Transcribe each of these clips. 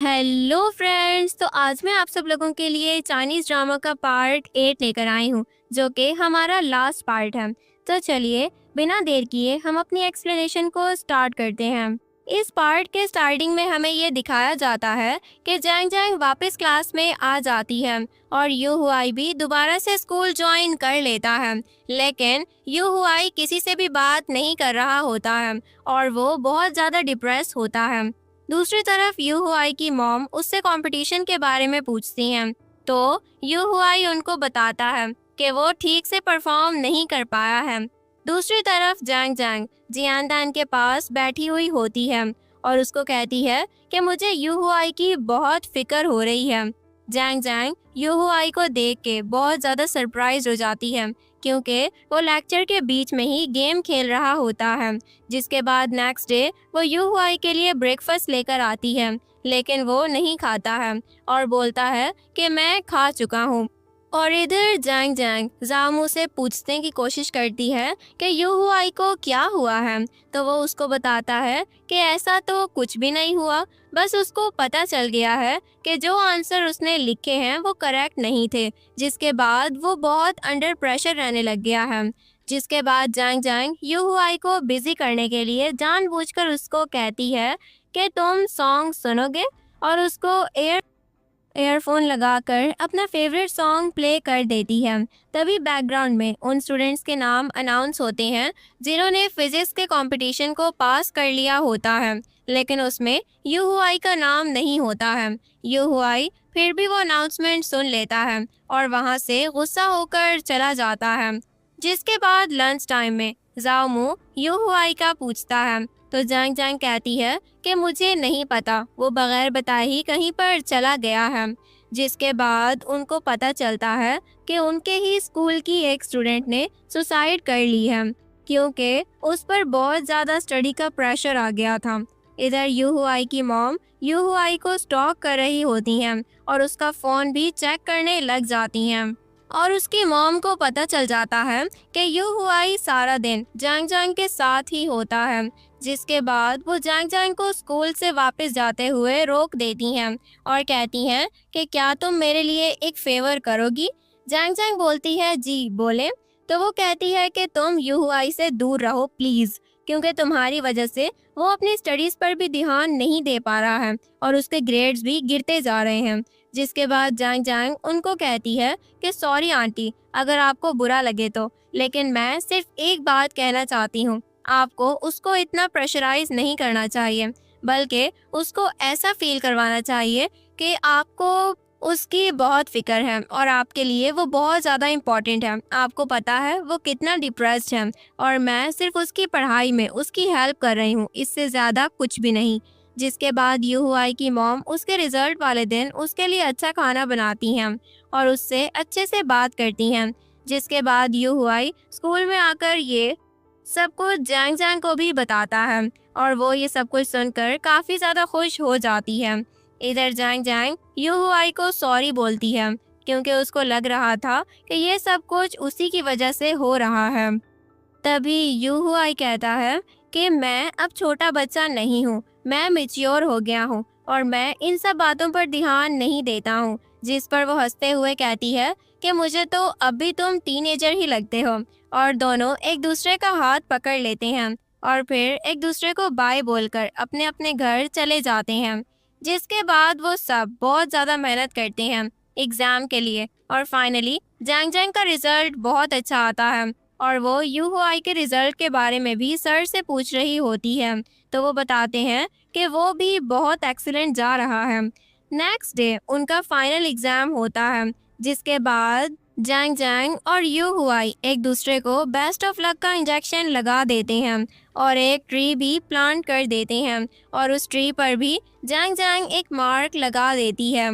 Hello friends, तो आज मैं आप सब लोगों के लिए चाइनीज़ ड्रामा का पार्ट 8 लेकर आई हूँ, जो कि हमारा लास्ट पार्ट है। तो चलिए बिना देर किए हम अपनी एक्सप्लेनेशन को स्टार्ट करते हैं। इस पार्ट के स्टार्टिंग में हमें ये दिखाया जाता है कि जैंग जैंग वापस क्लास में आ जाती है और यू हुआई भी दोबारा से स्कूल ज्वाइन कर लेता है। लेकिन यू हुआई किसी से भी बात नहीं कर रहा होता है और वो बहुत ज़्यादा डिप्रेस होता है। दूसरी तरफ यू हुआई की मॉम उससे कंपटीशन के बारे में पूछती हैं, तो यू हुआई उनको बताता है कि वो ठीक से परफॉर्म नहीं कर पाया है। दूसरी तरफ जैंग जैंग जियानदान के पास बैठी हुई होती है और उसको कहती है कि मुझे यू हुआई की बहुत फिक्र हो रही है। जैंग जैंग यू हुआई को देख के बहुत ज़्यादा सरप्राइज हो जाती है, क्योंकि वो लेक्चर के बीच में ही गेम खेल रहा होता है। जिसके बाद नेक्स्ट डे वो यू हुआई के लिए ब्रेकफास्ट लेकर आती है, लेकिन वो नहीं खाता है और बोलता है कि मैं खा चुका हूँ। और इधर जैंग जैंग जामू से पूछने की कोशिश करती है कि यू हुआई को क्या हुआ है, तो वो उसको बताता है कि ऐसा तो कुछ भी नहीं हुआ, बस उसको पता चल गया है कि जो आंसर उसने लिखे हैं वो करेक्ट नहीं थे। जिसके बाद वो बहुत अंडर प्रेशर रहने लग गया है। जिसके बाद जैंग जैंग यू हुआई को बिजी करने के लिए जानबूझकर उसको कहती है कि तुम सॉन्ग सुनोगे, और उसको ईयरफोन लगाकर अपना फेवरेट सॉन्ग प्ले कर देती है। तभी बैकग्राउंड में उन स्टूडेंट्स के नाम अनाउंस होते हैं जिन्होंने फिजिक्स के कंपटीशन को पास कर लिया होता है, लेकिन उसमें यू हुआई का नाम नहीं होता है। यू हुआई फिर भी वो अनाउंसमेंट सुन लेता है और वहाँ से गुस्सा होकर चला जाता है। जिसके बाद लंच टाइम में जाओमू यू हुआई का पूछता है, तो जैंग जैंग कहती है कि मुझे नहीं पता, वो बगैर बताए ही कहीं पर चला गया है। जिसके बाद उनको पता चलता है कि उनके ही स्कूल की एक स्टूडेंट ने सुसाइड कर ली है, क्योंकि उस पर बहुत ज़्यादा स्टडी का प्रेशर आ गया था। इधर यू हुआई की मॉम यू हुआई को स्टॉक कर रही होती हैं और उसका फ़ोन भी चेक करने लग जाती हैं। और उसकी मॉम को पता चल जाता है कि यू हुआई सारा दिन जैंग जैंग के साथ ही होता है। जिसके बाद वो जैंग जैंग को स्कूल से वापस जाते हुए रोक देती हैं और कहती हैं कि क्या तुम मेरे लिए एक फेवर करोगी। जैंग जैंग बोलती है जी बोले, तो वो कहती है कि तुम यू हुआई से दूर रहो प्लीज़, क्योंकि तुम्हारी वजह से वो अपनी स्टडीज़ पर भी ध्यान नहीं दे पा रहा है और उसके ग्रेड्स भी गिरते जा रहे हैं। जिसके बाद जैंग जैंग उनको कहती है कि सॉरी आंटी, अगर आपको बुरा लगे तो, लेकिन मैं सिर्फ एक बात कहना चाहती हूँ, आपको उसको इतना प्रेशराइज नहीं करना चाहिए, बल्कि उसको ऐसा फील करवाना चाहिए कि आपको उसकी बहुत फिक्र है और आपके लिए वो बहुत ज़्यादा इम्पोर्टेंट है। आपको पता है वो कितना डिप्रेस्ड है और मैं सिर्फ उसकी पढ़ाई में उसकी हेल्प कर रही हूँ, इससे ज़्यादा कुछ भी नहीं। जिसके बाद यू हुआई की मॉम उसके रिजल्ट वाले दिन उसके लिए अच्छा खाना बनाती हैं और उससे अच्छे से बात करती हैं। जिसके बाद यू हुआई स्कूल में आकर ये सब कुछ जैंग जैंग को भी बताता है और वो ये सब कुछ सुनकर काफ़ी ज़्यादा खुश हो जाती है। इधर जैंग जैंग यू हुआई को सॉरी बोलती है, क्योंकि उसको लग रहा था कि ये सब कुछ उसी की वजह से हो रहा है। तभी यू हुआई कहता है कि मैं अब छोटा बच्चा नहीं हूँ, मैं मैच्योर हो गया हूँ और मैं इन सब बातों पर ध्यान नहीं देता हूँ। जिस पर वो हंसते हुए कहती है कि मुझे तो अभी तुम टीनेजर ही लगते हो। और दोनों एक दूसरे का हाथ पकड़ लेते हैं और फिर एक दूसरे को बाय बोलकर अपने अपने घर चले जाते हैं। जिसके बाद वो सब बहुत ज़्यादा मेहनत करते हैं एग्ज़ाम के लिए और फाइनली जैंग जैंग का रिज़ल्ट बहुत अच्छा आता है और वो यू हुआई के रिज़ल्ट के बारे में भी सर से पूछ रही होती है, तो वो बताते हैं कि वो भी बहुत एक्सीलेंट जा रहा है। नेक्स्ट डे उनका फाइनल एग्ज़ाम होता है, जिसके बाद जैंग जैंग और यू हुआई एक दूसरे को बेस्ट ऑफ लक का इंजेक्शन लगा देते हैं और एक ट्री भी प्लांट कर देते हैं और उस ट्री पर भी जैंग जैंग एक मार्क लगा देती है।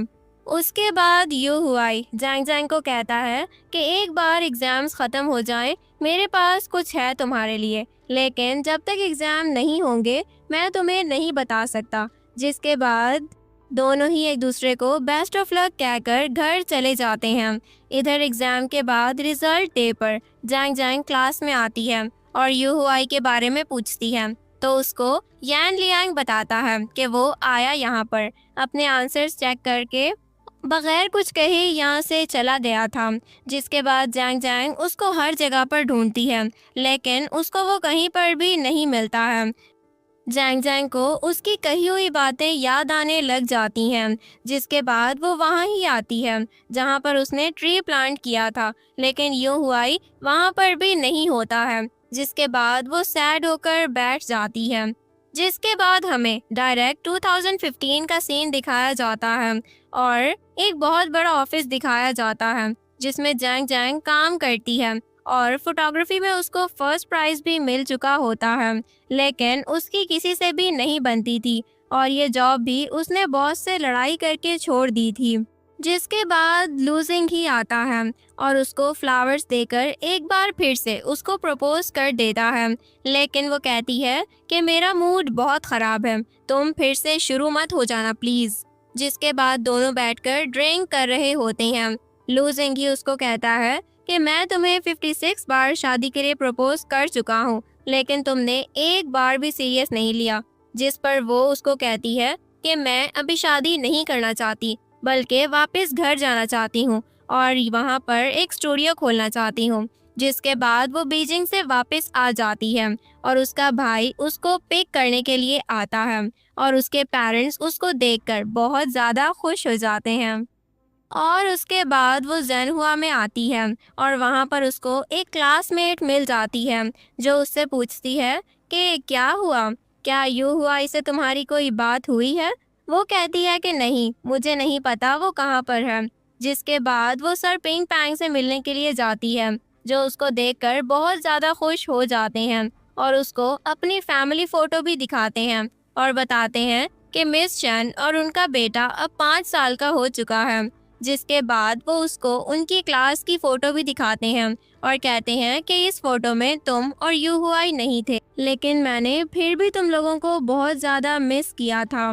उसके बाद यू हुआई जैंग जैंग को कहता है कि एक बार एग्ज़ाम्स ख़त्म हो जाए, मेरे पास कुछ है तुम्हारे लिए, लेकिन जब तक एग्ज़ाम नहीं होंगे मैं तुम्हें नहीं बता सकता। जिसके बाद दोनों ही एक दूसरे को बेस्ट ऑफ लक कहकर घर चले जाते हैं। इधर एग्ज़ाम के बाद रिज़ल्ट डे पर जैंग जैंग क्लास में आती है और यू हुआई के बारे में पूछती है, तो उसको यान लियांग बताता है कि वो आया यहाँ पर अपने आंसर्स चेक करके बगैर कुछ कहे यहाँ से चला गया था। जिसके बाद जैंग जैंग उसको हर जगह पर ढूंढती है, लेकिन उसको वो कहीं पर भी नहीं मिलता है। जैंग जैंग को उसकी कही हुई बातें याद आने लग जाती हैं। जिसके बाद वो वहाँ ही आती है जहाँ पर उसने ट्री प्लांट किया था, लेकिन यूं हुआई वहाँ पर भी नहीं होता है। जिसके बाद वो सैड होकर बैठ जाती है। जिसके बाद हमें डायरेक्ट 2015 का सीन दिखाया जाता है और एक बहुत बड़ा ऑफिस दिखाया जाता है जिसमें जैंग जैंग काम करती है और फोटोग्राफी में उसको फर्स्ट प्राइज भी मिल चुका होता है, लेकिन उसकी किसी से भी नहीं बनती थी और ये जॉब भी उसने बॉस से लड़ाई करके छोड़ दी थी। जिसके बाद लूजिंग ही आता है और उसको फ्लावर्स देकर एक बार फिर से उसको प्रपोज कर देता है, लेकिन वो कहती है कि मेरा मूड बहुत ख़राब है, तुम फिर से शुरू मत हो जाना प्लीज़। जिसके बाद दोनों बैठकर ड्रिंक कर रहे होते हैं। लूजिंग ही उसको कहता है कि मैं तुम्हें 56 बार शादी के लिए प्रपोज कर चुका हूँ, लेकिन तुमने एक बार भी सीरियस नहीं लिया। जिस पर वो उसको कहती है कि मैं अभी शादी नहीं करना चाहती, बल्कि वापस घर जाना चाहती हूँ और वहाँ पर एक स्टूडियो खोलना चाहती हूँ। जिसके बाद वो बीजिंग से वापस आ जाती है और उसका भाई उसको पिक करने के लिए आता है और उसके पेरेंट्स उसको देखकर बहुत ज़्यादा खुश हो जाते हैं। और उसके बाद वो ज़ेनहुआ में आती है और वहाँ पर उसको एक क्लासमेट मिल जाती है जो उससे पूछती है कि क्या हुआ, क्या यू हुआ इसे तुम्हारी कोई बात हुई है। वो कहती है कि नहीं, मुझे नहीं पता वो कहाँ पर है। जिसके बाद वो सर पिंग पैंग से मिलने के लिए जाती है जो उसको देखकर बहुत ज़्यादा खुश हो जाते हैं और उसको अपनी फैमिली फ़ोटो भी दिखाते हैं और बताते हैं कि मिस चैन और उनका बेटा अब 5 साल का हो चुका है। जिसके बाद वो उसको उनकी क्लास की फ़ोटो भी दिखाते हैं और कहते हैं कि इस फ़ोटो में तुम और यू हुआई नहीं थे, लेकिन मैंने फिर भी तुम लोगों को बहुत ज़्यादा मिस किया था।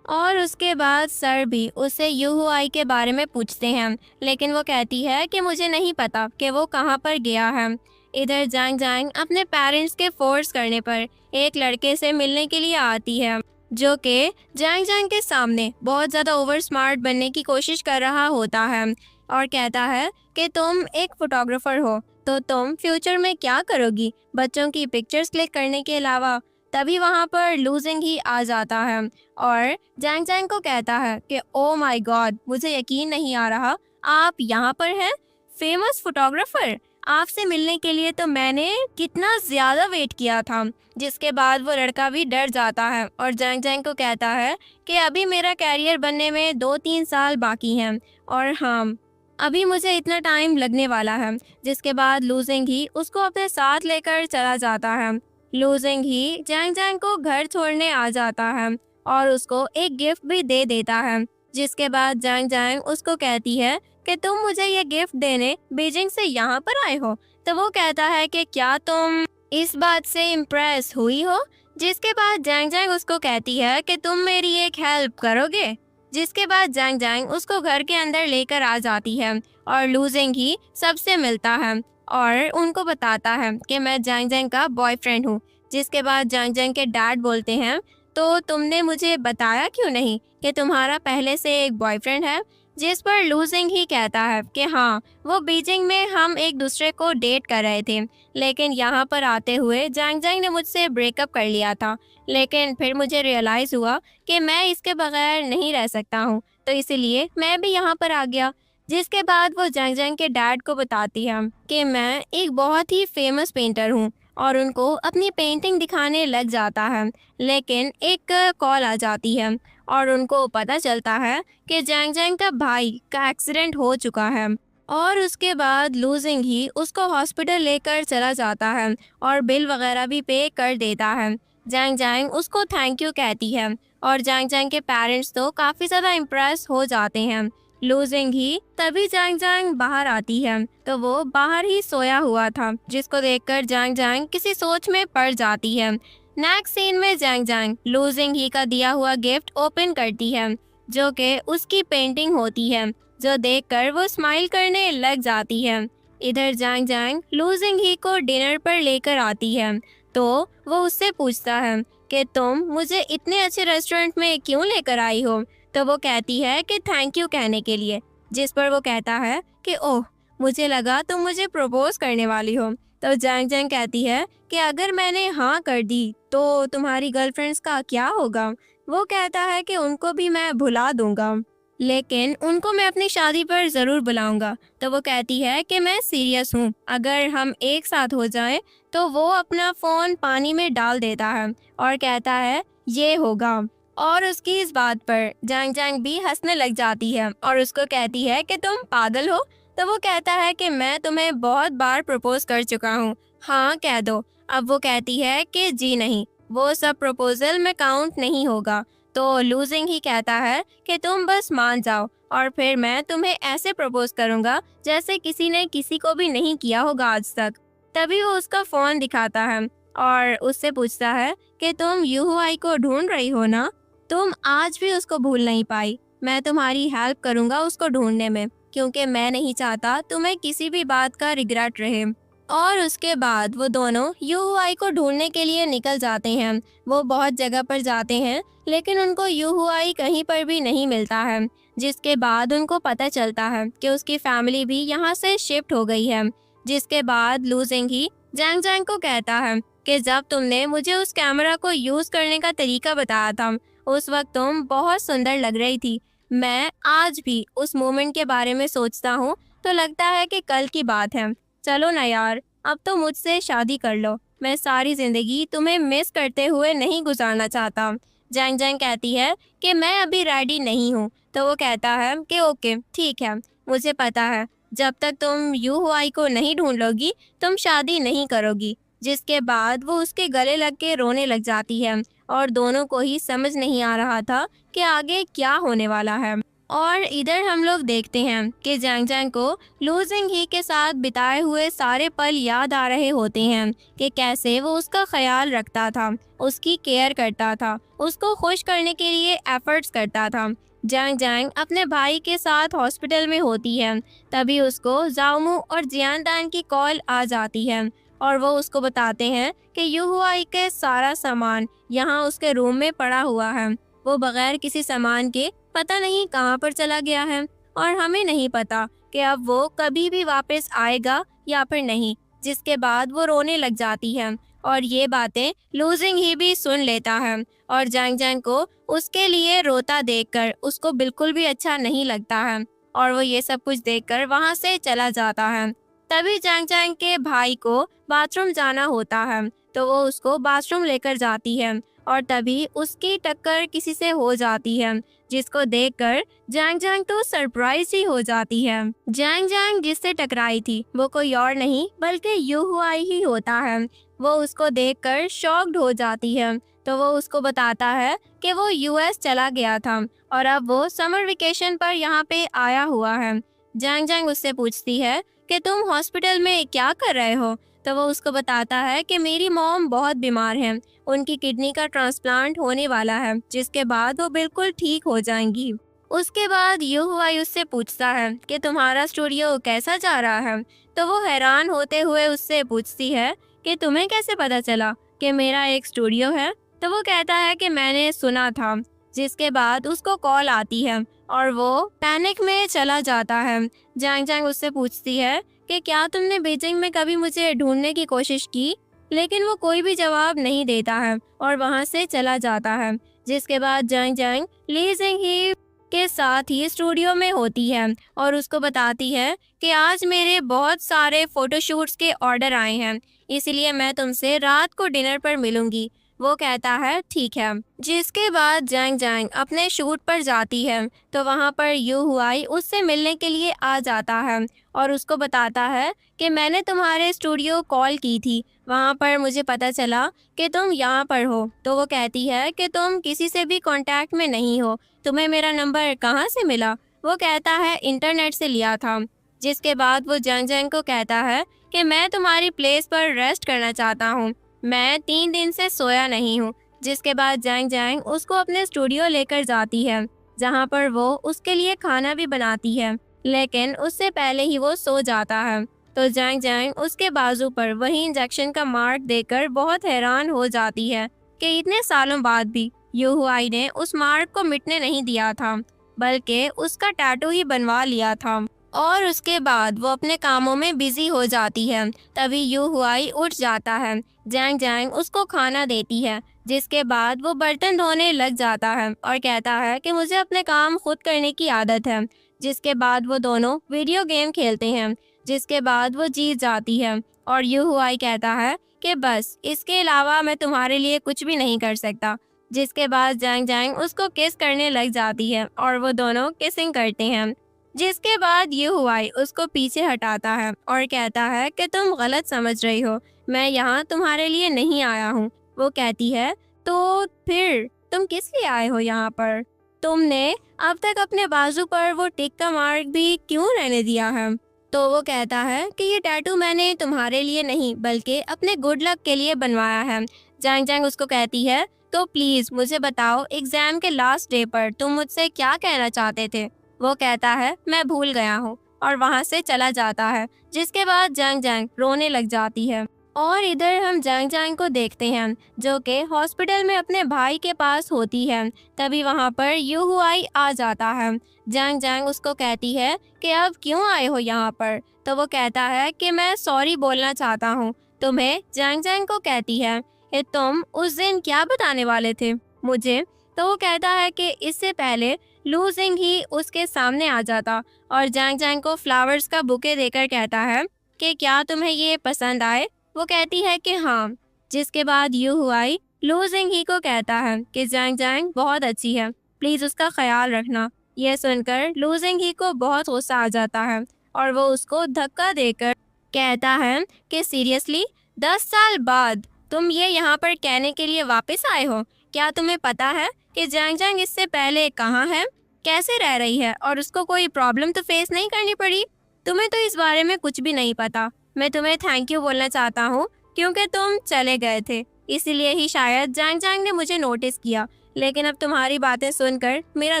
और उसके बाद सर भी उससे यू हुआई के बारे में पूछते हैं, लेकिन वो कहती है कि मुझे नहीं पता कि वो कहाँ पर गया है। इधर जैंग जैंग अपने पेरेंट्स के फोर्स करने पर एक लड़के से मिलने के लिए आती है जो कि जैंग जैंग के सामने बहुत ज़्यादा ओवर स्मार्ट बनने की कोशिश कर रहा होता है और कहता है कि तुम एक फोटोग्राफर हो तो तुम फ्यूचर में क्या करोगी बच्चों की पिक्चर्स क्लिक करने के अलावा। तभी वहाँ पर लूजिंग ही आ जाता है और जैंग जैंग को कहता है कि ओ माय गॉड, मुझे यकीन नहीं आ रहा आप यहाँ पर हैं, फेमस फोटोग्राफर। आपसे मिलने के लिए तो मैंने कितना ज़्यादा वेट किया था। जिसके बाद वो लड़का भी डर जाता है और जैंग जैंग को कहता है कि अभी मेरा कैरियर बनने में 2-3 साल बाकी हैं और हाँ, अभी मुझे इतना टाइम लगने वाला है। जिसके बाद लूजिंग ही उसको अपने साथ लेकर चला जाता है। लूजिंग ही जैंग जैंग को घर छोड़ने आ जाता है और उसको एक गिफ्ट भी दे देता है। जिसके बाद जैंग जैंग उसको कहती है कि तुम मुझे ये गिफ्ट देने बीजिंग से यहाँ पर आए हो। तो वो कहता है कि क्या तुम इस बात से इम्प्रेस हुई हो। जिसके बाद जैंग जैंग उसको कहती है कि तुम मेरी एक हेल्प करोगे। जिसके बाद जैंग जैंग उसको घर के अंदर लेकर आ जाती है और लूजिंग ही सबसे मिलता है और उनको बताता है कि मैं जैंग जैंग का बॉयफ्रेंड हूँ। जिसके बाद जैंग जैंग के डैड बोलते हैं तो तुमने मुझे बताया क्यों नहीं कि तुम्हारा पहले से एक बॉयफ्रेंड है। जिस पर लूजिंग ही कहता है कि हाँ, वो बीजिंग में हम एक दूसरे को डेट कर रहे थे, लेकिन यहाँ पर आते हुए जैंग जैंग ने मुझसे ब्रेकअप कर लिया था, लेकिन फिर मुझे रियलाइज़ हुआ कि मैं इसके बगैर नहीं रह सकता हूँ, तो इसीलिए मैं भी यहाँ पर आ गया। जिसके बाद वो जैंग जैंग के डैड को बताती है कि मैं एक बहुत ही फेमस पेंटर हूँ और उनको अपनी पेंटिंग दिखाने लग जाता है, लेकिन एक कॉल आ जाती है और उनको पता चलता है कि जैंग जैंग का भाई का एक्सीडेंट हो चुका है। और उसके बाद लूजिंग ही उसको हॉस्पिटल लेकर चला जाता है और बिल वगैरह भी पे कर देता है। जैंग जैंग उसको थैंक यू कहती है और जैंग जैंग के पेरेंट्स तो काफ़ी ज़्यादा इम्प्रेस हो जाते हैं। लूजिंग ही तभी जैंग जैंग बाहर आती है तो वो बाहर ही सोया हुआ था, जिसको देखकर जैंग जैंग किसी सोच में पड़ जाती है। नेक्स्ट सीन में जैंग जैंग लूजिंग ही का दिया हुआ गिफ्ट ओपन करती है जो कि उसकी पेंटिंग होती है, जो देखकर वो स्माइल करने लग जाती है। इधर जैंग जैंग लूजिंग ही को डिनर पर लेकर आती है तो वो उससे पूछता है कि तुम मुझे इतने अच्छे रेस्टोरेंट में क्यों लेकर आई हो। तो वो कहती है कि थैंक यू कहने के लिए, जिस पर वो कहता है कि ओह, मुझे लगा तुम मुझे प्रपोज करने वाली हो। तो जैंग जैंग कहती है कि अगर मैंने हाँ कर दी तो तुम्हारी गर्लफ्रेंड्स का क्या होगा। वो कहता है कि उनको भी मैं भुला दूंगा, लेकिन उनको मैं अपनी शादी पर ज़रूर बुलाऊंगा। तो वो कहती है कि मैं सीरियस हूँ, अगर हम एक साथ हो जाएं। तो वो अपना फ़ोन पानी में डाल देता है और कहता है ये होगा। और उसकी इस बात पर जैंग जैंग भी हंसने लग जाती है और उसको कहती है कि तुम पागल हो। तो वो कहता है कि मैं तुम्हें बहुत बार प्रपोज कर चुका हूँ, हाँ कह दो। अब वो कहती है कि जी नहीं, वो सब प्रपोजल में काउंट नहीं होगा। तो लूजिंग ही कहता है कि तुम बस मान जाओ और फिर मैं तुम्हें ऐसे प्रपोज करूंगा जैसे किसी ने किसी को भी नहीं किया होगा आज तक। तभी वो उसका फोन दिखाता है और उससे पूछता है कि तुम यूहुआई को ढूंढ रही हो ना। तुम आज भी उसको भूल नहीं पाई। मैं तुम्हारी हेल्प करूंगा उसको ढूंढने में, क्योंकि मैं नहीं चाहता तुम्हें किसी भी बात का रिग्रेट रहे। और उसके बाद वो दोनों यूहुआई को ढूंढने के लिए निकल जाते हैं। वो बहुत जगह पर जाते हैं, लेकिन उनको यूहुआई कहीं पर भी नहीं मिलता है। जिसके बाद उनको पता चलता है कि उसकी फैमिली भी यहाँ से शिफ्ट हो गई है। जिसके बाद लूजिंग ही जैंग जैंग को कहता है कि जब तुमने मुझे उस कैमरा को यूज करने का तरीका बताया था, उस वक्त तुम बहुत सुंदर लग रही थी। मैं आज भी उस मोमेंट के बारे में सोचता हूँ तो लगता है कि कल की बात है। चलो ना यार, अब तो मुझसे शादी कर लो। मैं सारी जिंदगी तुम्हें मिस करते हुए नहीं गुजारना चाहता। जैंग जैंग कहती है कि मैं अभी रेडी नहीं हूँ। तो वो कहता है कि ओके ठीक है, मुझे पता है जब तक तुम यूहुआई को नहीं ढूंढ लोगी तुम शादी नहीं करोगी। जिसके बाद वो उसके गले लग के रोने लग जाती है और दोनों को ही समझ नहीं आ रहा था कि आगे क्या होने वाला है। और इधर हम लोग देखते हैं कि जैंग जैंग को लूजिंग ही के साथ बिताए हुए सारे पल याद आ रहे होते हैं कि कैसे वो उसका ख्याल रखता था, उसकी केयर करता था, उसको खुश करने के लिए एफर्ट्स करता था। जैंग जैंग अपने भाई के साथ हॉस्पिटल में होती है, तभी उसको जाओमू और जियानदान की कॉल आ जाती है और वो उसको बताते हैं कि यूहुआई के सारा सामान यहाँ उसके रूम में पड़ा हुआ है। वो बगैर किसी सामान के पता नहीं कहाँ पर चला गया है और हमें नहीं पता कि अब वो कभी भी वापस आएगा या फिर नहीं। जिसके बाद वो रोने लग जाती है और ये बातें लूजिंग ही भी सुन लेता है और जैंग जैंग को उसके लिए रोता देखकर उसको बिल्कुल भी अच्छा नहीं लगता है और वो ये सब कुछ देखकर वहाँ से चला जाता है। तभी जैंग जैंग के भाई को बाथरूम जाना होता है, तो वो उसको बाथरूम लेकर जाती है और तभी उसकी टक्कर किसी से हो जाती है, जिसको देखकर जैंग जैंग तो सरप्राइज ही हो जाती है। जैंग जैंग जिससे टकराई थी वो कोई और नहीं बल्कि यूहुआई ही होता है। वो उसको देखकर शॉक्ड हो जाती है, तो वो उसको बताता है कि वो यूएस चला गया था और अब वो समर वेकेशन पर यहाँ पे आया हुआ है। जैंग जैंग उससे पूछती है कि तुम हॉस्पिटल में क्या कर रहे हो। तो वो उसको बताता है कि मेरी मॉम बहुत बीमार है, उनकी किडनी का ट्रांसप्लांट होने वाला है, जिसके बाद वो बिल्कुल ठीक हो जाएंगी। उसके बाद यूहुआई उससे पूछता है कि तुम्हारा स्टूडियो कैसा जा रहा है। तो वो हैरान होते हुए उससे पूछती है कि तुम्हें कैसे पता चला कि मेरा एक स्टूडियो है। तो वो कहता है कि मैंने सुना था। जिसके बाद उसको कॉल आती है और वो पैनिक में चला जाता है। जैंग जैंग उससे पूछती है कि क्या तुमने बीजिंग में कभी मुझे ढूंढने की कोशिश की, लेकिन वो कोई भी जवाब नहीं देता है और वहाँ से चला जाता है। जिसके बाद जैंग जैंग ली जिंग ही के साथ ही स्टूडियो में होती है और उसको बताती है कि आज मेरे बहुत सारे फोटोशूट्स के ऑर्डर आए हैं, इसलिए मैं तुमसे रात को डिनर पर मिलूंगी। वो कहता है ठीक है। जिसके बाद जैंग जैंग अपने शूट पर जाती है, तो वहाँ पर यूहुआई उससे मिलने के लिए आ जाता है और उसको बताता है कि मैंने तुम्हारे स्टूडियो कॉल की थी, वहाँ पर मुझे पता चला कि तुम यहाँ पर हो। तो वो कहती है कि तुम किसी से भी कांटेक्ट में नहीं हो, तुम्हें मेरा नंबर कहाँ से मिला। वो कहता है इंटरनेट से लिया था। जिसके बाद वो जैंग जैंग को कहता है कि मैं तुम्हारी प्लेस पर रेस्ट करना चाहता हूँ, मैं 3 दिन से सोया नहीं हूँ। जिसके बाद जैंग जैंग उसको अपने स्टूडियो लेकर जाती है, जहाँ पर वो उसके लिए खाना भी बनाती है, लेकिन उससे पहले ही वो सो जाता है। तो जैंग जैंग उसके बाजू पर वही इंजेक्शन का मार्क देकर बहुत हैरान हो जाती है कि इतने सालों बाद भी यू हुआई ने उस मार्क को मिटने नहीं दिया था, बल्कि उसका टैटू ही बनवा लिया था। और उसके बाद वो अपने कामों में बिजी हो जाती है। तभी यू हुआई उठ जाता है। जैंग जैंग उसको खाना देती है, जिसके बाद वो बर्तन धोने लग जाता है और कहता है कि मुझे अपने काम खुद करने की आदत है। जिसके बाद वो दोनों वीडियो गेम खेलते हैं, जिसके बाद वो जीत जाती है और यू हुआई कहता है कि बस इसके अलावा मैं तुम्हारे लिए कुछ भी नहीं कर सकता। जिसके बाद जैंग जैंग उसको किस करने लग जाती है और वो दोनों किसिंग करते हैं। जिसके बाद यू हुआई उसको पीछे हटाता है और कहता है कि तुम गलत समझ रही हो, मैं यहाँ तुम्हारे लिए नहीं आया हूँ। वो कहती है, तो फिर तुम किस लिए आए हो यहाँ पर? तुमने अब तक अपने बाजू पर वो टिक का मार्क भी क्यों रहने दिया है? तो वो कहता है कि ये टैटू मैंने तुम्हारे लिए नहीं बल्कि अपने गुड लक के लिए बनवाया है। जैंग जैंग उसको कहती है, तो प्लीज मुझे बताओ एग्जाम के लास्ट डे पर तुम मुझसे क्या कहना चाहते थे? वो कहता है, मैं भूल गया हूँ, और वहाँ से चला जाता है। जिसके बाद जैंग जैंग रोने लग जाती है। और इधर हम जैंग जैंग को देखते हैं, जो कि हॉस्पिटल में अपने भाई के पास होती है। तभी वहाँ पर यू हुआई आ जाता है। जैंग जैंग उसको कहती है कि अब क्यों आए हो यहाँ पर? तो वो कहता है कि मैं सॉरी बोलना चाहता हूँ तुम्हें। जैंग जैंग को कहती है कि तुम उस दिन क्या बताने वाले थे मुझे? तो वो कहता है कि इससे पहले लू जिंग ही उसके सामने आ जाता और जैंग जैंग को फ्लावर्स का बुके देकर कहता है कि क्या तुम्हें ये पसंद आए? वो कहती है कि हाँ। जिसके बाद यू हुआई लू जिंग ही को कहता है कि जैंग जैंग बहुत अच्छी है, प्लीज उसका ख्याल रखना। यह सुनकर लू जिंग ही को बहुत गुस्सा आ जाता है और वो उसको धक्का देकर कहता है कि सीरियसली 10 साल बाद तुम ये यहाँ पर कहने के लिए वापस आए हो? क्या तुम्हें पता है कि जैंग जैंग इससे पहले कहाँ है, कैसे रह रही है और उसको कोई प्रॉब्लम तो फेस नहीं करनी पड़ी? तुम्हें तो इस बारे में कुछ भी नहीं पता। मैं तुम्हें थैंक यू बोलना चाहता हूँ क्योंकि तुम चले गए थे, इसीलिए ही शायद जैंग जैंग ने मुझे नोटिस किया। लेकिन अब तुम्हारी बातें सुनकर मेरा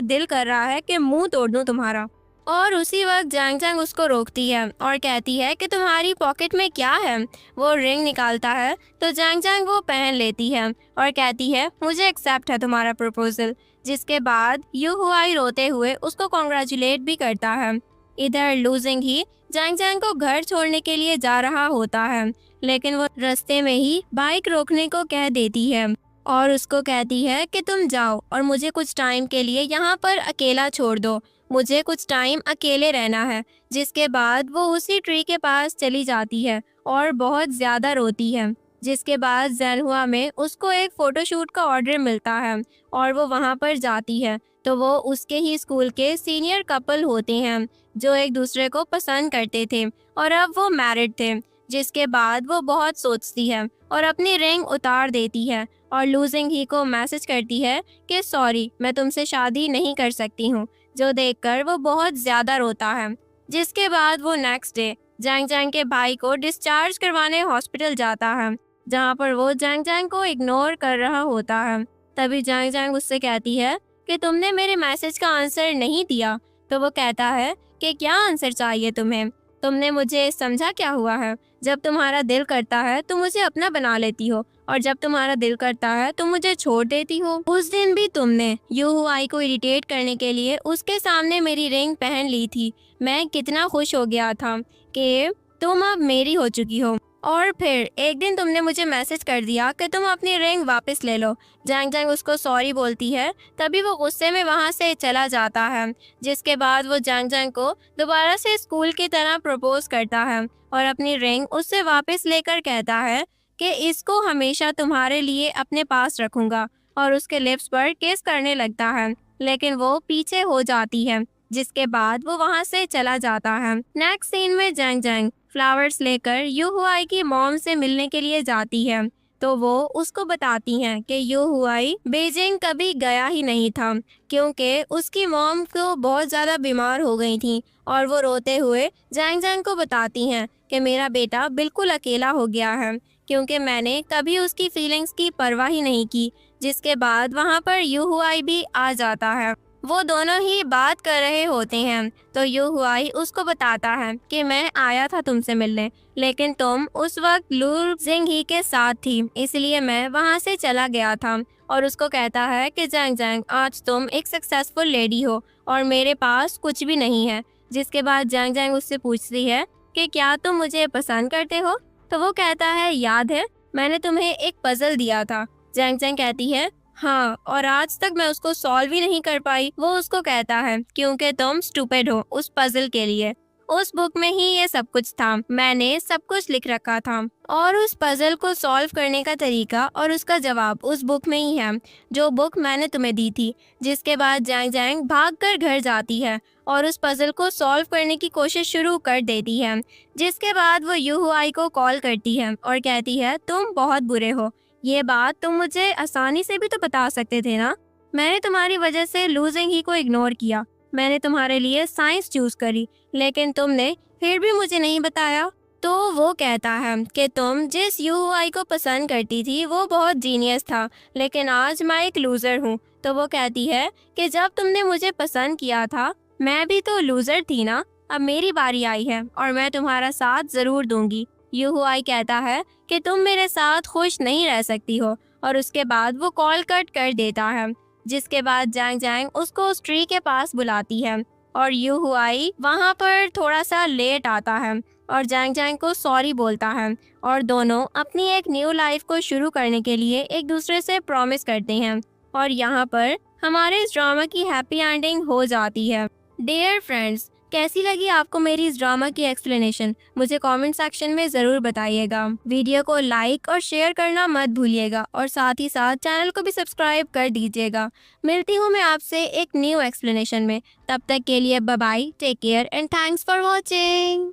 दिल कर रहा है कि मुंह तोड़ दूं तुम्हारा। और उसी वक्त जैंग जैंग उसको रोकती है और कहती है कि तुम्हारी पॉकेट में क्या है? वो रिंग निकालता है तो जैंग जैंग वो पहन लेती है और कहती है, मुझे एक्सेप्ट है तुम्हारा प्रपोजल। जिसके बाद यू हुआई रोते हुए उसको कॉन्ग्रेचुलेट भी करता है। इधर लू जिंग ही जैंग जैंग को घर छोड़ने के लिए जा रहा होता है, लेकिन वो रास्ते में ही बाइक रोकने को कह देती है और उसको कहती है कि तुम जाओ और मुझे कुछ टाइम के लिए यहाँ पर अकेला छोड़ दो, मुझे कुछ टाइम अकेले रहना है। जिसके बाद वो उसी ट्री के पास चली जाती है और बहुत ज़्यादा रोती है। जिसके बाद ज़ेनहुआ में उसको एक फ़ोटोशूट का ऑर्डर मिलता है और वो वहाँ पर जाती है तो वो उसके ही स्कूल के सीनियर कपल होते हैं जो एक दूसरे को पसंद करते थे और अब वो मैरिड थे। जिसके बाद वो बहुत सोचती है और अपनी रिंग उतार देती है और लू जिंग ही को मैसेज करती है कि सॉरी, मैं तुमसे शादी नहीं कर सकती हूँ, जो देखकर वो बहुत ज़्यादा रोता है। जिसके बाद वो नेक्स्ट डे जैंग जैंग के भाई को डिस्चार्ज करवाने हॉस्पिटल जाता है, जहाँ पर वो जैंग जैंग को इग्नोर कर रहा होता है। तभी जैंग जैंग उससे कहती है कि तुमने मेरे मैसेज का आंसर नहीं दिया। तो वो कहता है कि क्या आंसर चाहिए तुम्हें? तुमने मुझे समझा क्या हुआ है? जब तुम्हारा दिल करता है तो मुझे अपना बना लेती हो और जब तुम्हारा दिल करता है तो मुझे छोड़ देती हो। उस दिन भी तुमने यू हुआई को इरिटेट करने के लिए उसके सामने मेरी रिंग पहन ली थी। मैं कितना खुश हो गया था कि तुम अब मेरी हो चुकी हो, और फिर एक दिन तुमने मुझे मैसेज कर दिया कि तुम अपनी रिंग वापस ले लो। जैंग जैंग उसको सॉरी बोलती है, तभी वो गुस्से में वहाँ से चला जाता है। जिसके बाद वो जैंग जैंग को दोबारा से स्कूल की तरह प्रपोज करता है और अपनी रिंग उससे वापस लेकर कहता है कि इसको हमेशा तुम्हारे लिए अपने पास रखूंगा, और उसके लिप्स पर किस करने लगता है, लेकिन वो पीछे हो जाती है। जिसके बाद वो वहाँ से चला जाता है। नेक्स्ट सीन में जैंग जैंग फ्लावर्स लेकर यू हुआई की मॉम से मिलने के लिए जाती है तो वो उसको बताती हैं कि यू हुआई बीजिंग कभी गया ही नहीं था क्योंकि उसकी मॉम को बहुत ज़्यादा बीमार हो गई थी, और वो रोते हुए जैंग जैंग को बताती हैं कि मेरा बेटा बिल्कुल अकेला हो गया है क्योंकि मैंने कभी उसकी फीलिंग्स की परवाह ही नहीं की। जिसके बाद वहाँ पर यू हुआई भी आ जाता है वो दोनों ही बात कर रहे होते हैं तो यू हुआई उसको बताता है कि मैं आया था तुमसे मिलने, लेकिन तुम उस वक्त लू जिंग ही के साथ थी, इसलिए मैं वहाँ से चला गया था। और उसको कहता है कि जैंग जैंग, आज तुम एक सक्सेसफुल लेडी हो और मेरे पास कुछ भी नहीं है। जिसके बाद जैंग जैंग उससे पूछती है कि क्या तुम मुझे पसंद करते हो? तो वो कहता है, याद है मैंने तुम्हें एक पजल दिया था। जैंग जैंग कहती है, हाँ, और आज तक मैं उसको सॉल्व ही नहीं कर पाई। वो उसको कहता है, क्योंकि तुम स्टूपिड हो उस पजल के लिए। उस बुक में ही ये सब कुछ था, मैंने सब कुछ लिख रखा था और उस पजल को सॉल्व करने का तरीका और उसका जवाब उस बुक में ही है, जो बुक मैंने तुम्हें दी थी। जिसके बाद जैंग जैंग भागकर घर जाती है और उस पजल को सॉल्व करने की कोशिश शुरू कर देती है। जिसके बाद वो यू हुआई को कॉल करती है और कहती है, तुम बहुत बुरे हो। ये बात तुम मुझे आसानी से भी तो बता सकते थे ना। मैंने तुम्हारी वजह से लूजिंग ही को इग्नोर किया। मैंने तुम्हारे लिए साइंस चूज करी, लेकिन तुमने फिर भी मुझे नहीं बताया। तो वो कहता है कि तुम जिस यूआई को पसंद करती थी वो बहुत जीनियस था, लेकिन आज मैं एक लूजर हूँ। तो वो कहती है कि जब तुमने मुझे पसंद किया था मैं भी तो लूजर थी ना। अब मेरी बारी आई है और मैं तुम्हारा साथ जरूर दूंगी। यूहुआई कहता है कि तुम मेरे साथ खुश नहीं रह सकती हो, और उसके बाद वो कॉल कट कर देता है। जिसके बाद जैंग जैंग उसको उस ट्री के पास बुलाती है और यू हुआई वहाँ पर थोड़ा सा लेट आता है और जैंग जैंग को सॉरी बोलता है, और दोनों अपनी एक न्यू लाइफ को शुरू करने के लिए एक दूसरे से प्रॉमिस करते हैं। और यहाँ पर हमारे इस ड्रामा की हैप्पी एंडिंग हो जाती है। डियर फ्रेंड्स, कैसी लगी आपको मेरी इस ड्रामा की एक्सप्लेनेशन? मुझे कमेंट सेक्शन में ज़रूर बताइएगा। वीडियो को लाइक और शेयर करना मत भूलिएगा और साथ ही साथ चैनल को भी सब्सक्राइब कर दीजिएगा। मिलती हूँ मैं आपसे एक न्यू एक्सप्लेनेशन में। तब तक के लिए bye bye, take care and thanks for watching.